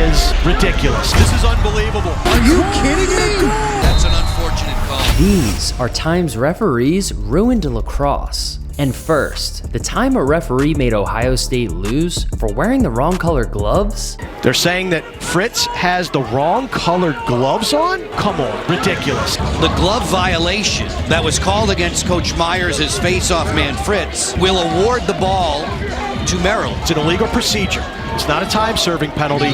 is ridiculous. This is unbelievable. Are you kidding me? That's an unfortunate call. These are times referees ruined lacrosse. And first, the time a referee made Ohio State lose for wearing the wrong colored gloves. They're saying that Fritz has the wrong colored gloves on? Come on, ridiculous. The glove violation that was called against Coach Myers' face-off man Fritz will award the ball to Maryland. It's an illegal procedure. It's not a time-serving penalty,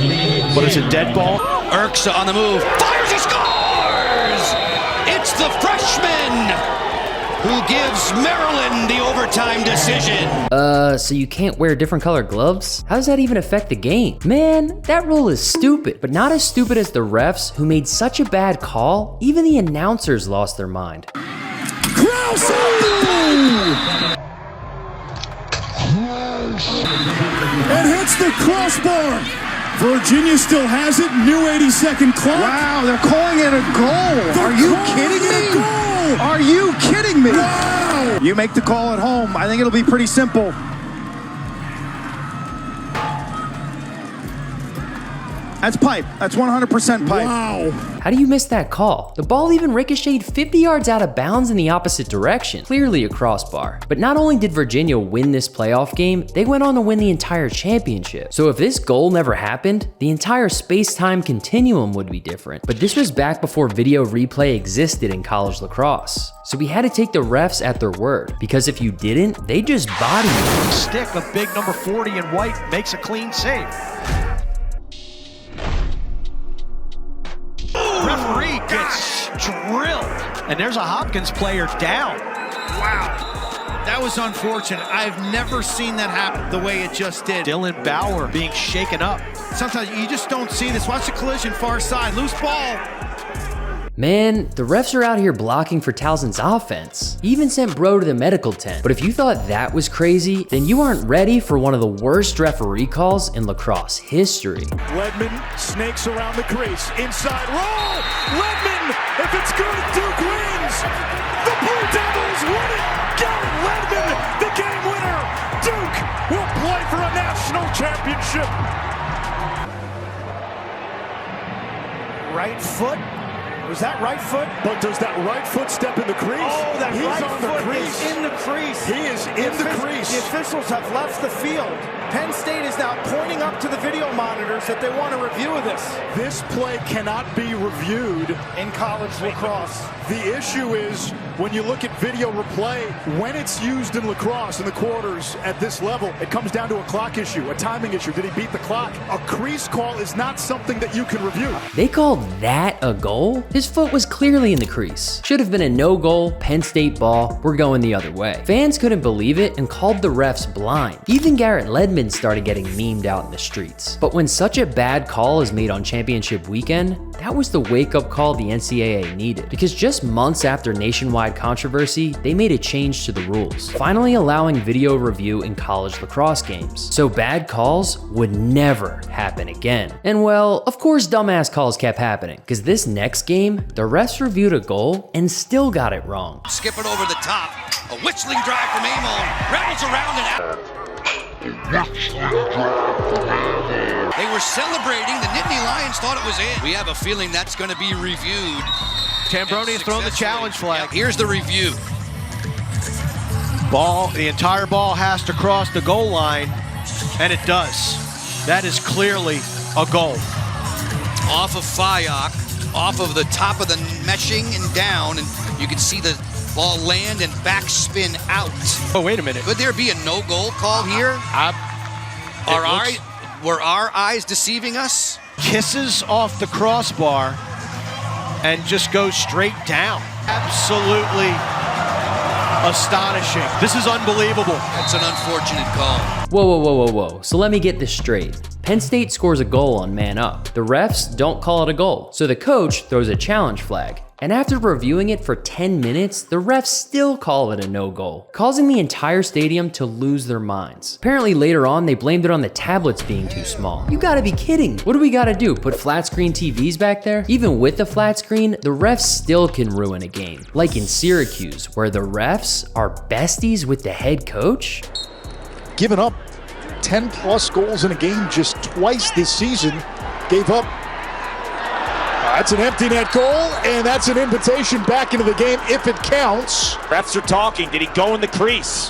but it's a dead ball. Urksa on the move, fires, he scores! It's the freshman who gives Maryland the overtime decision. So you can't wear different colored gloves? How does that even affect the game? Man, that rule is stupid, but not as stupid as the refs who made such a bad call, even the announcers lost their mind. Crouse! It hits the crossbar. Virginia still has it. New 82nd clock. Wow, they're calling it a goal. Are you kidding me? Are you kidding me? Wow. You make the call at home. I think it'll be pretty simple. That's pipe. That's 100% pipe. Wow. How do you miss that call? The ball even ricocheted 50 yards out of bounds in the opposite direction. Clearly a crossbar. But not only did Virginia win this playoff game, they went on to win the entire championship. So if this goal never happened, the entire space-time continuum would be different. But this was back before video replay existed in college lacrosse. So we had to take the refs at their word, because if you didn't, they just bodied you. Stick of big number 40 in white makes a clean save. Referee gets drilled, and there's a Hopkins player down. Wow, that was unfortunate. I've never seen that happen the way it just did. Dylan Bauer being shaken up. Sometimes you just don't see this. Watch the collision, far side, loose ball. Man, the refs are out here blocking for Towson's offense. He even sent Bro to the medical tent. But if you thought that was crazy, then you aren't ready for one of the worst referee calls in lacrosse history. Ledman snakes around the crease, inside roll! Ledman, if it's good, Duke wins! The Blue Devils win it! Garrett Ledman, the game winner! Duke will play for a national championship! Right foot? Was that right foot? But does that right foot step in the crease? Oh, that He's right on the foot crease. is in the crease. He is in the crease. The officials have left the field. Penn State is now pointing up to the video monitors that they want a review of this. This play cannot be reviewed in college lacrosse. The issue is when you look at video replay, when it's used in lacrosse in the quarters at this level, it comes down to a clock issue, a timing issue. Did he beat the clock? A crease call is not something that you can review. They called that a goal? His foot was clearly in the crease. Should have been a no goal, Penn State ball. We're going the other way. Fans couldn't believe it and called the refs blind. Even Garrett Ledman started getting memed out in the streets. But when such a bad call is made on championship weekend, that was the wake-up call the NCAA needed. Because just months after nationwide controversy, they made a change to the rules, finally allowing video review in college lacrosse games. So bad calls would never happen again. And well, of course dumbass calls kept happening, because this next game, the refs reviewed a goal and still got it wrong. Skipping over the top, a whistling drive from Amon, rattles around and out. They were celebrating. The Nittany Lions thought it was in. We have a feeling that's going to be reviewed. Tambroni has thrown the challenge flag. Yep, here's the review. Ball, the entire ball has to cross the goal line, and it does. That is clearly a goal. Off of Fayok, off of the top of the meshing and down, and you can see the ball land and backspin out. Oh, wait a minute. Could there be a no-goal call here? Were our eyes deceiving us? Kisses off the crossbar and just goes straight down. Absolutely astonishing. This is unbelievable. That's an unfortunate call. Whoa. So let me get this straight. Penn State scores a goal on man up. The refs don't call it a goal. So the coach throws a challenge flag. And after reviewing it for 10 minutes, the refs still call it a no goal, causing the entire stadium to lose their minds. Apparently later on, they blamed it on the tablets being too small. You gotta be kidding. What do we gotta do? Put flat screen TVs back there? Even with the flat screen, the refs still can ruin a game. Like in Syracuse, where the refs are besties with the head coach. Given up 10 plus goals in a game just twice this season. gave up. That's an empty net goal, and that's an invitation back into the game if it counts. Refs are talking. Did he go in the crease?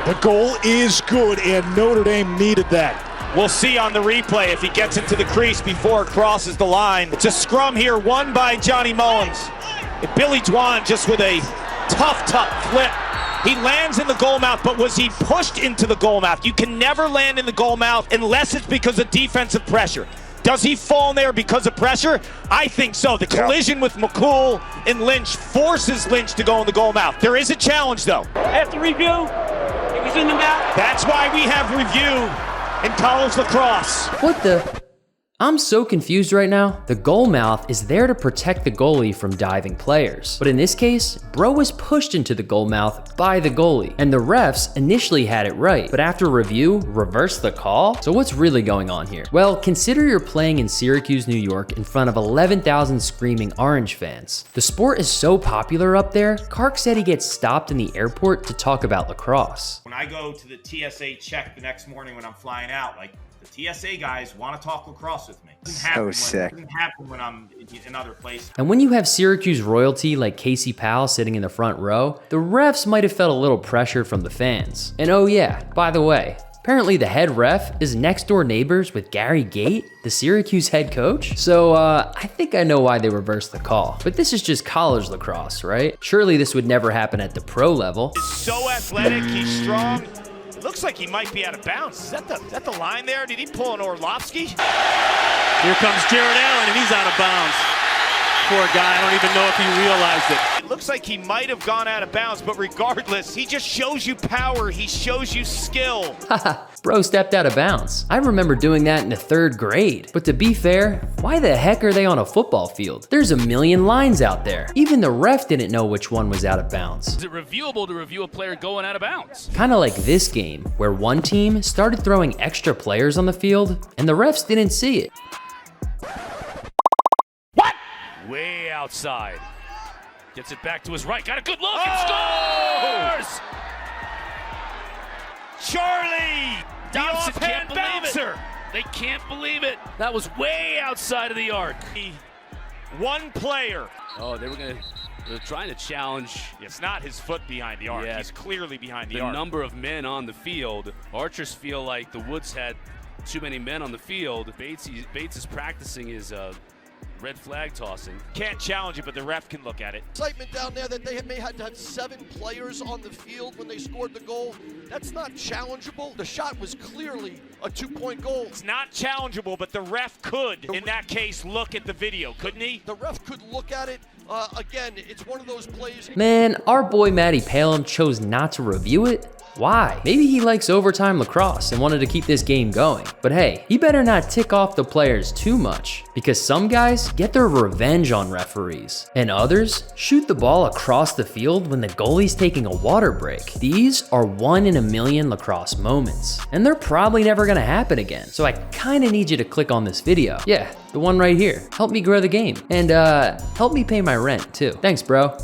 The goal is good, and Notre Dame needed that. We'll see on the replay if he gets into the crease before it crosses the line. It's a scrum here, won by Johnny Mullins. And Billy Dwan just with a tough flip. He lands in the goal mouth, but was he pushed into the goal mouth? You can never land in the goal mouth unless it's because of defensive pressure. Does he fall in there because of pressure? I think so. The collision with McCool and Lynch forces Lynch to go in the goal mouth. There is a challenge, though. After review, it was in the mouth. That's why we have review in college lacrosse. What the? I'm so confused right now. The goal mouth is there to protect the goalie from diving players. But in this case, Bro was pushed into the goal mouth by the goalie. And the refs initially had it right, but after review, reversed the call? So what's really going on here? Well, consider you're playing in Syracuse, New York in front of 11,000 screaming Orange fans. The sport is so popular up there, Kark said he gets stopped in the airport to talk about lacrosse. When I go to the TSA check the next morning when I'm flying out, like, the TSA guys want to talk lacrosse with me. So sick. It doesn't happen when I'm in other places. And when you have Syracuse royalty like Casey Powell sitting in the front row, the refs might have felt a little pressure from the fans. And oh yeah, by the way, apparently the head ref is next door neighbors with Gary Gate, the Syracuse head coach. So I think I know why they reversed the call. But this is just college lacrosse, right? Surely this would never happen at the pro level. He's so athletic, he's strong. It looks like he might be out of bounds. Is that the line there? Did he pull an Orlovsky? Here comes Jared Allen, and he's out of bounds. Poor guy, I don't even know if he realized it. It looks like he might have gone out of bounds, but regardless, he just shows you power. He shows you skill. Haha, Bro stepped out of bounds. I remember doing that in the 3rd grade. But to be fair, why the heck are they on a football field? There's a million lines out there. Even the ref didn't know which one was out of bounds. Is it reviewable to review a player going out of bounds? Kind of like this game, where one team started throwing extra players on the field, and the refs didn't see it. Way outside. Gets it back to his right. Got a good look and scores! Charlie! The Dobson can't offhand believe bouncer! it. They can't believe it. That was way outside of the arc. One player. Oh, they're trying to challenge. It's not his foot behind the arc. Yeah. He's clearly behind the The arc. number of men on the field. Archers feel like the Woods had too many men on the field. Bates is practicing his red flag tossing. Can't challenge it, but the ref can look at it. Excitement down there that they may have to have 7 players on the field when they scored the goal. That's not challengeable. The shot was clearly a 2-point goal. It's not challengeable, but the ref could, in that case, look at the video, couldn't he? The ref could look at it. Again, it's one of those plays. Man, our boy Matty Palin chose not to review it? Why? Maybe he likes overtime lacrosse and wanted to keep this game going. But hey, he better not tick off the players too much, because some guys get their revenge on referees, and others shoot the ball across the field when the goalie's taking a water break. These are 1 in a million lacrosse moments, and they're probably never gonna happen again. So I kinda need you to click on this video. Yeah, the one right here. Help me grow the game, and help me pay my rent too. Thanks, bro.